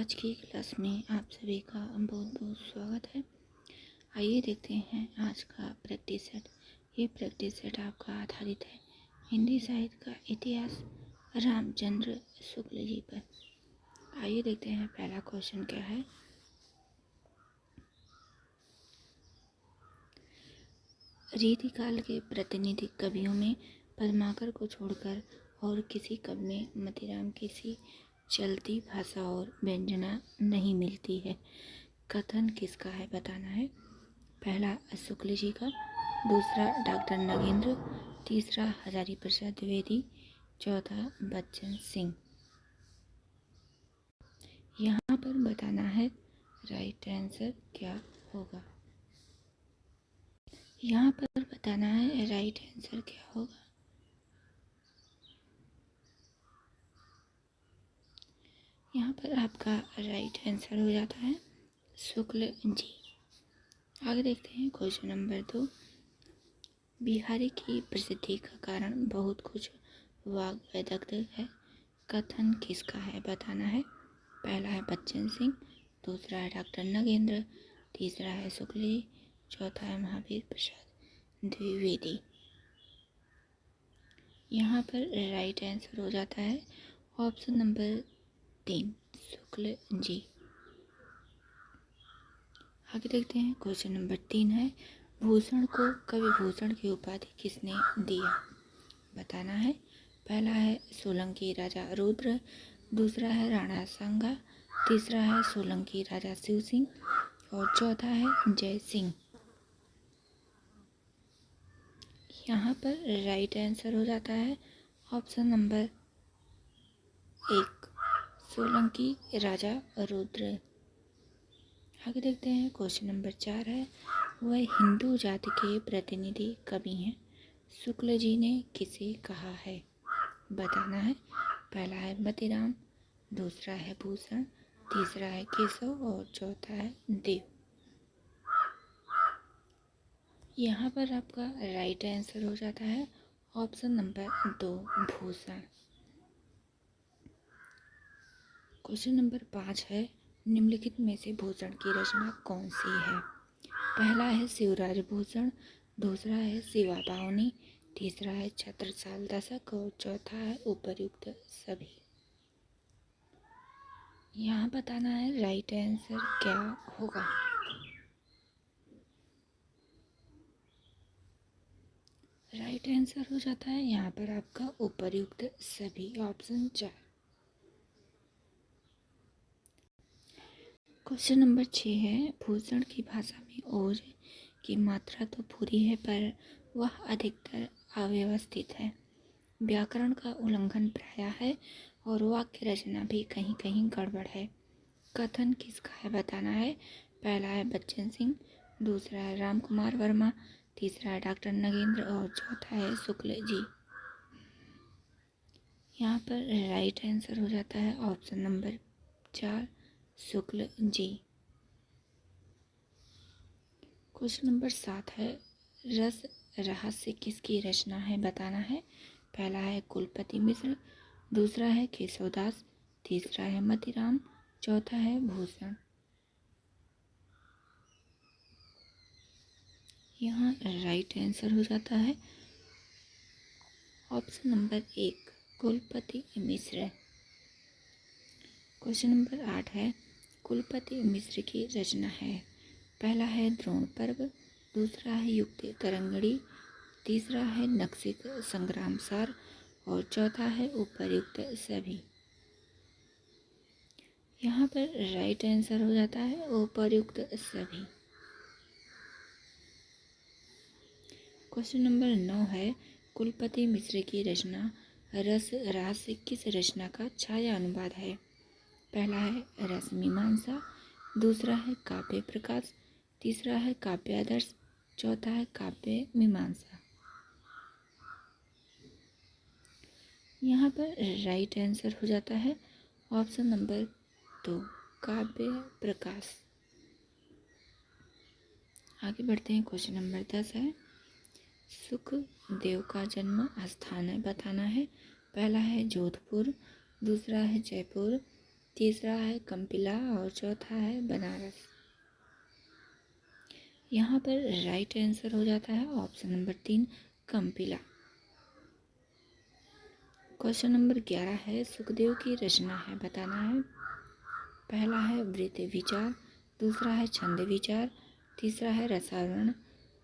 आज की क्लास में आप सभी का बहुत बहुत स्वागत है। आइए देखते हैं आज का प्रैक्टिस सेट। ये प्रैक्टिस सेट आपका आधारित है हिंदी साहित्य का इतिहास रामचंद्र शुक्ल जी पर। आइए देखते हैं पहला क्वेश्चन क्या है। रीतिकाल के प्रतिनिधि कवियों में पद्माकर को छोड़कर और किसी कवि में मतीराम किसी चलती भाषा और व्यंजना नहीं मिलती है। कथन किसका है बताना है। पहला शुक्ल जी का, दूसरा डॉक्टर नगेंद्र, तीसरा हजारी प्रसाद द्विवेदी, चौथा बच्चन सिंह। यहाँ पर बताना है राइट आंसर क्या होगा। यहाँ पर बताना है राइट आंसर क्या होगा। यहाँ पर आपका राइट आंसर हो जाता है शुक्ल जी। आगे देखते हैं क्वेश्चन नंबर 2। बिहारी की प्रसिद्धि का कारण बहुत कुछ वाग वैदग्ध है। कथन किसका है बताना है। पहला है बच्चन सिंह, दूसरा है डॉक्टर नगेंद्र, तीसरा है शुक्ल जी, चौथा है महावीर प्रसाद द्विवेदी। यहाँ पर राइट आंसर हो जाता है ऑप्शन नंबर 3 शुक्ल जी। आगे देखते हैं क्वेश्चन नंबर 3 है भूषण को कवि भूषण की उपाधि किसने दिया बताना है। पहला है सोलंकी राजा रुद्र, दूसरा है राणा सांगा, तीसरा है सोलंकी राजा शिव सिंह और चौथा है जय सिंह। यहाँ पर राइट आंसर हो जाता है ऑप्शन नंबर 1 सोलंकी राजा रुद्र। आगे देखते हैं क्वेश्चन नंबर 4 है वह हिंदू जाति के प्रतिनिधि कवि हैं। शुक्ल जी ने किसे कहा है बताना है। पहला है मतीराम, दूसरा है भूषण, तीसरा है केशव और चौथा है देव। यहाँ पर आपका राइट आंसर हो जाता है option number 2 Bhushan. Question number 5 है निम्नलिखित में से भूषण की रचना कौन सी है। पहला है शिवराज भूषण, दूसरा है शिवा बावनी, तीसरा है छत्रसाल दशक और चौथा है उपर्युक्त सभी। यहाँ बताना है राइट आंसर क्या होगा। राइट आंसर हो जाता है यहाँ पर आपका उपर्युक्त सभी ऑप्शन 4। क्वेश्चन नंबर 6 है भूषण की भाषा में ओज की मात्रा तो पूरी है पर वह अधिकतर अव्यवस्थित है, व्याकरण का उल्लंघन प्रायः है और वाक्य रचना भी कहीं कहीं गड़बड़ है। कथन किसका है बताना है। पहला है बच्चन सिंह, दूसरा है राम कुमार वर्मा, तीसरा है डॉक्टर नगेंद्र और चौथा है शुक्ल जी। यहाँ पर राइट आंसर हो जाता है option number 4 Shukla ji. Question number 7 है रस रहस्य किसकी रचना है बताना है। पहला है कुलपति मिश्र, दूसरा है केशवदास, तीसरा है मतीराम, चौथा है भूषण। यहाँ राइट आंसर हो जाता है ऑप्शन नंबर 1 कुलपति मिश्र। क्वेश्चन नंबर 8 है कुलपति मिश्र की रचना है। पहला है द्रोण पर्व, दूसरा है युक्ति तरंगड़ी, तीसरा है नक्सिक संग्राम सार और चौथा है उपर्युक्त सभी। यहाँ पर राइट आंसर हो जाता है उपर्युक्त सभी। क्वेश्चन नंबर 9 है कुलपति मिश्र की रचना रस रहस्य किस रचना का छाया अनुवाद है। पहला है रस मीमांसा, दूसरा है काव्य प्रकाश, तीसरा है काव्य आदर्श, चौथा है काव्य मीमांसा। यहाँ पर राइट आंसर हो जाता है ऑप्शन नंबर 2 काव्य प्रकाश। आगे बढ़ते हैं क्वेश्चन नंबर 10 है सुखदेव का जन्म स्थान है बताना है। पहला है जोधपुर, दूसरा है जयपुर, तीसरा है कंपिला और चौथा है बनारस। यहाँ पर राइट आंसर हो जाता है option number 3 Kampila. Question number 11 है सुखदेव की रचना है बताना है। पहला है वृत्त विचार, दूसरा है छंद विचार, तीसरा है रसावरण,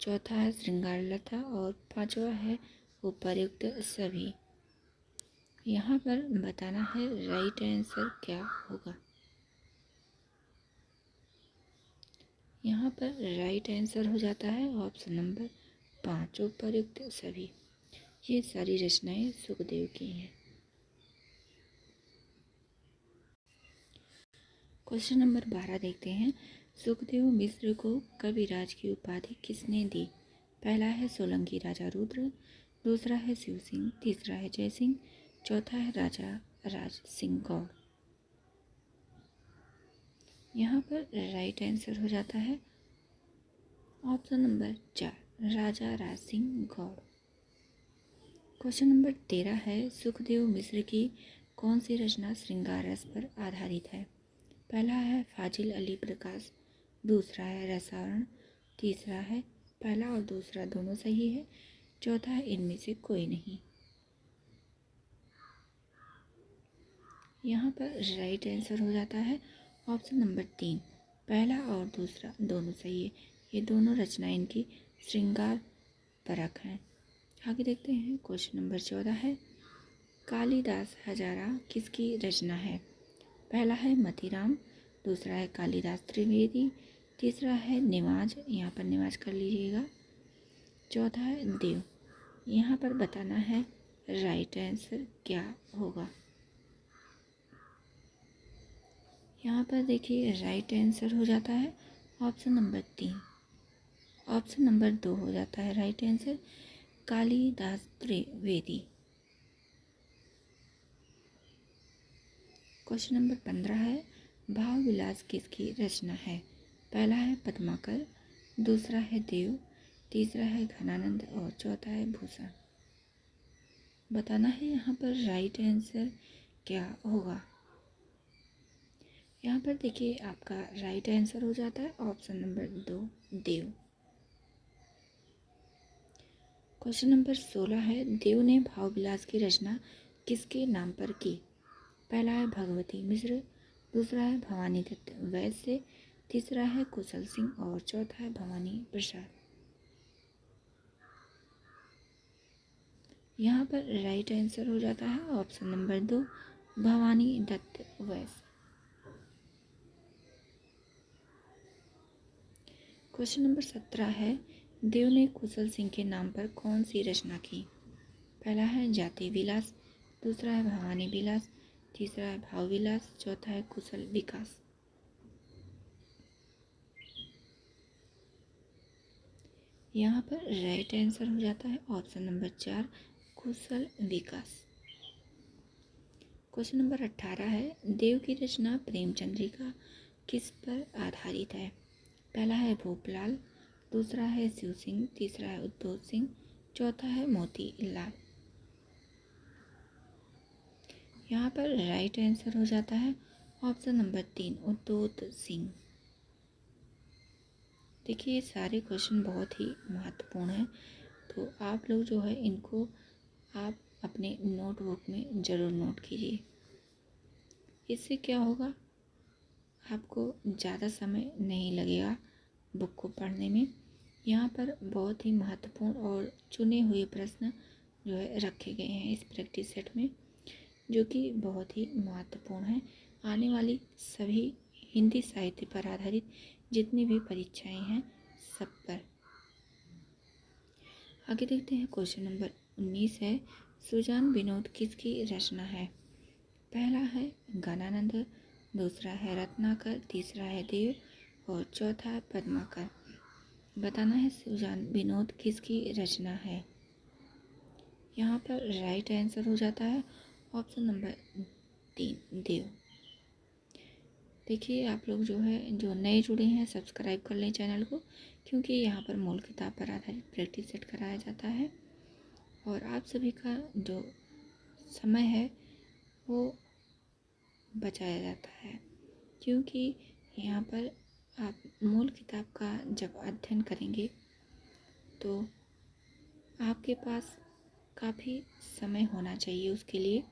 चौथा है श्रृंगार लता और पांचवा है उपर्युक्त सभी। यहाँ पर बताना है राइट आंसर क्या होगा। यहाँ पर राइट आंसर हो जाता है ऑप्शन नंबर 5 उपर्युक्त सभी। ये सारी रचनाएं सुखदेव की हैं। क्वेश्चन नंबर 12 देखते हैं। सुखदेव मिश्र को कविराज की उपाधि किसने दी? पहला है सोलंकी राजा रुद्र, दूसरा है शिव सिंह, तीसरा है जय सिंह, चौथा है राजा राज सिंह गौड़। यहाँ पर राइट आंसर हो जाता है ऑप्शन नंबर 4 राजा राज सिंह गौड़। क्वेश्चन नंबर 13 है सुखदेव मिश्र की कौन सी रचना श्रृंगार रस पर आधारित है? पहला है फाजिल अली प्रकाश, दूसरा है रसावरण, तीसरा है पहला और दूसरा दोनों सही है, चौथा है इनमें से कोई नहीं। यहाँ पर राइट आंसर हो जाता है ऑप्शन नंबर 3 पहला और दूसरा दोनों सही है। ये दोनों रचनाएं इनकी श्रृंगार परक हैं। आगे देखते हैं। क्वेश्चन नंबर 14 है कालिदास हजारा किसकी रचना है? पहला है मतीराम, दूसरा है कालिदास त्रिवेदी, तीसरा है निमाज, यहाँ पर निमाज कर लीजिएगा, चौथा है देव। यहाँ पर बताना है राइट आंसर क्या होगा। यहाँ पर देखिए राइट आंसर हो जाता है ऑप्शन नंबर 3। ऑप्शन नंबर 2 हो जाता है right answer Kalidas Trivedi. Question number 15 है भाव विलास किसकी रचना है? पहला है पद्माकर, दूसरा है देव, तीसरा है घनानंद और चौथा है भूषण। बताना है यहाँ पर राइट आंसर क्या होगा। यहाँ पर देखिए आपका राइट आंसर हो जाता है ऑप्शन नंबर 2 देव। क्वेश्चन नंबर 16 है देव ने भाव विलास की रचना किसके नाम पर की? पहला है भगवती मिश्र, दूसरा है भवानी दत्त वैश्य, तीसरा है कुशल सिंह और चौथा है भवानी प्रसाद। यहाँ पर राइट आंसर हो जाता है ऑप्शन नंबर 2 भवानी दत्त वैश्य। क्वेश्चन नंबर 17 है देव ने कुशल सिंह के नाम पर कौन सी रचना की? पहला है जाति विलास, दूसरा है भवानी विलास, तीसरा है भाव विलास, चौथा है कुशल विकास। यहाँ पर राइट आंसर हो जाता है ऑप्शन नंबर 4 कुशल विकास। क्वेश्चन नंबर 18 है देव की रचना प्रेमचंद्रिका किस पर आधारित है? पहला है भोपलाल, दूसरा है शिव सिंह, तीसरा है उद्धव सिंह, चौथा है मोती लाल। यहाँ पर राइट आंसर हो जाता है ऑप्शन नंबर 3 उद्धव सिंह। देखिए ये सारे क्वेश्चन बहुत ही महत्वपूर्ण हैं, तो आप लोग जो है इनको आप अपने नोटबुक में ज़रूर नोट कीजिए। इससे क्या होगा आपको ज़्यादा समय नहीं लगेगा बुक को पढ़ने में। यहाँ पर बहुत ही महत्वपूर्ण और चुने हुए प्रश्न जो है रखे गए हैं इस प्रैक्टिस सेट में, जो कि बहुत ही महत्वपूर्ण है आने वाली सभी हिंदी साहित्य पर आधारित जितनी भी परीक्षाएं हैं सब पर। आगे देखते हैं। क्वेश्चन नंबर 19 है सुजान विनोद किसकी रचना है? पहला है घनानंद, दूसरा है रत्नाकर, तीसरा है देव और चौथा है पद्माकर। बताना है सुजान विनोद किसकी रचना है। यहाँ पर राइट आंसर हो जाता है ऑप्शन नंबर 3 देव। देखिए आप लोग जो है जो नए जुड़े हैं सब्सक्राइब कर लें चैनल को, क्योंकि यहाँ पर मूल किताब पर आधारित प्रैक्टिस सेट कराया जाता है और आप सभी का जो समय है वो बचाया जाता है, क्योंकि यहाँ पर आप मूल किताब का जब अध्ययन करेंगे तो आपके पास काफ़ी समय होना चाहिए उसके लिए।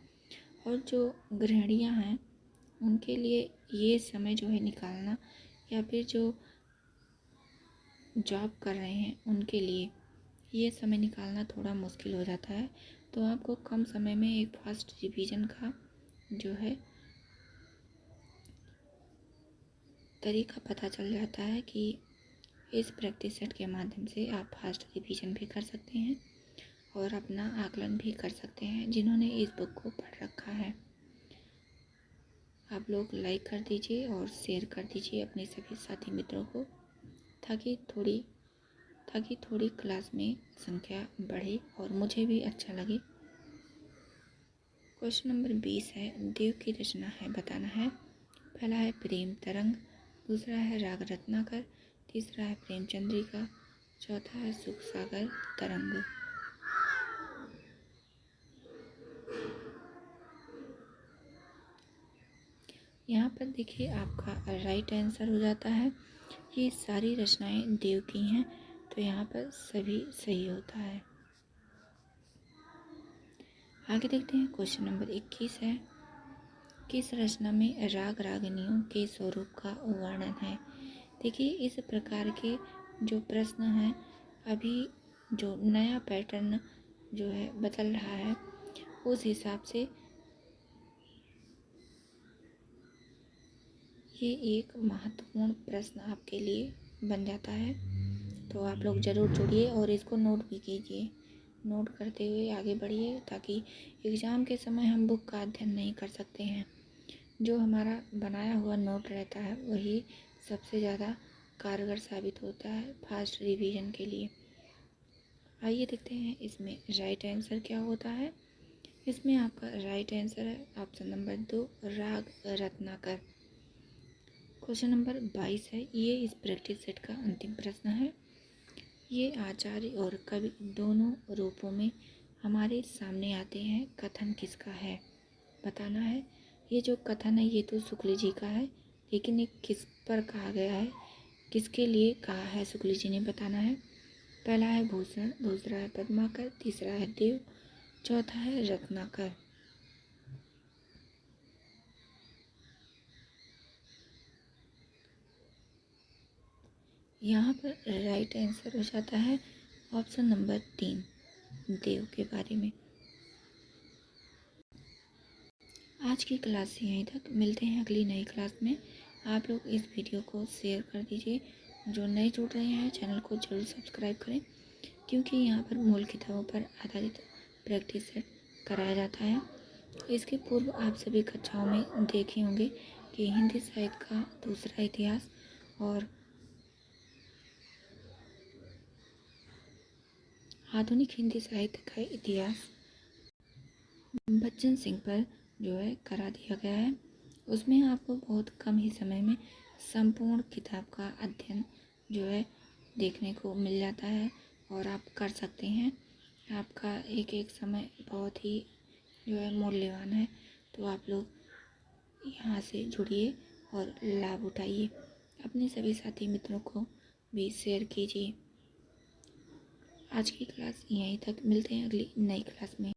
और जो गृहिणियाँ हैं उनके लिए ये समय जो है निकालना, या फिर जो जॉब कर रहे हैं उनके लिए ये समय निकालना थोड़ा मुश्किल हो जाता है। तो आपको कम समय में एक फास्ट रिवीजन का जो है तरीका पता चल जाता है कि इस प्रैक्टिस सेट के माध्यम से आप फास्ट रिवीजन भी कर सकते हैं और अपना आकलन भी कर सकते हैं, जिन्होंने इस बुक को पढ़ रखा है। आप लोग लाइक कर दीजिए और शेयर कर दीजिए अपने सभी साथी मित्रों को, ताकि थोड़ी क्लास में संख्या बढ़े और मुझे भी अच्छा लगे। क्वेश्चन नंबर 20 है, देव की रचना है बताना है। पहला है प्रेम तरंग, दूसरा है राग रत्नाकर, तीसरा है प्रेमचंद्रिका, चौथा है सुख सागर तरंग। यहाँ पर देखिए आपका राइट आंसर हो जाता है। ये सारी रचनाएं देव की हैं, तो यहाँ पर सभी सही होता है। आगे देखते हैं क्वेश्चन नंबर 21 है, किस रचना में राग रागिनियों के स्वरूप का वर्णन है। देखिए इस प्रकार के जो प्रश्न हैं, अभी जो नया पैटर्न जो है बदल रहा है, उस हिसाब से ये एक महत्वपूर्ण प्रश्न आपके लिए बन जाता है। तो आप लोग ज़रूर जुड़िए और इसको नोट भी कीजिए। नोट करते हुए आगे बढ़िए, ताकि एग्ज़ाम के समय हम बुक का अध्ययन नहीं कर सकते हैं। जो हमारा बनाया हुआ नोट रहता है वही सबसे ज़्यादा कारगर साबित होता है फास्ट रिवीजन के लिए। आइए देखते हैं इसमें राइट आंसर क्या होता है। इसमें आपका राइट आंसर है ऑप्शन नंबर 2, राग रत्नाकर। क्वेश्चन नंबर 22 है, ये इस प्रैक्टिस सेट का अंतिम प्रश्न है। ये आचार्य और कवि दोनों रूपों में हमारे सामने आते हैं, कथन किसका है बताना है। ये जो कथन है ये तो शुक्ल जी का है, लेकिन ये किस पर कहा गया है, किसके लिए कहा है शुक्ल जी ने बताना है। पहला है भूषण, दूसरा है पद्माकर, तीसरा है देव, चौथा है रत्नाकर। यहाँ पर राइट आंसर हो जाता है ऑप्शन नंबर 3, देव के बारे में। आज की क्लास से यहीं तक, मिलते हैं अगली नई क्लास में। आप लोग इस वीडियो को शेयर कर दीजिए। जो नए जुड़ रहे हैं चैनल को जरूर सब्सक्राइब करें, क्योंकि यहाँ पर मूल किताबों पर आधारित प्रैक्टिस सेट कराया जाता है। इसके पूर्व आप सभी कक्षाओं में देखे होंगे कि हिंदी साहित्य का दूसरा इतिहास और आधुनिक हिंदी साहित्य का इतिहास बच्चन सिंह पर जो है करा दिया गया है। उसमें आपको बहुत कम ही समय में संपूर्ण किताब का अध्ययन जो है देखने को मिल जाता है और आप कर सकते हैं। आपका एक एक समय बहुत ही जो है मूल्यवान है, तो आप लोग यहाँ से जुड़िए और लाभ उठाइए। अपने सभी साथी मित्रों को भी शेयर कीजिए। आज की क्लास यहीं तक, मिलते हैं अगली नई क्लास में।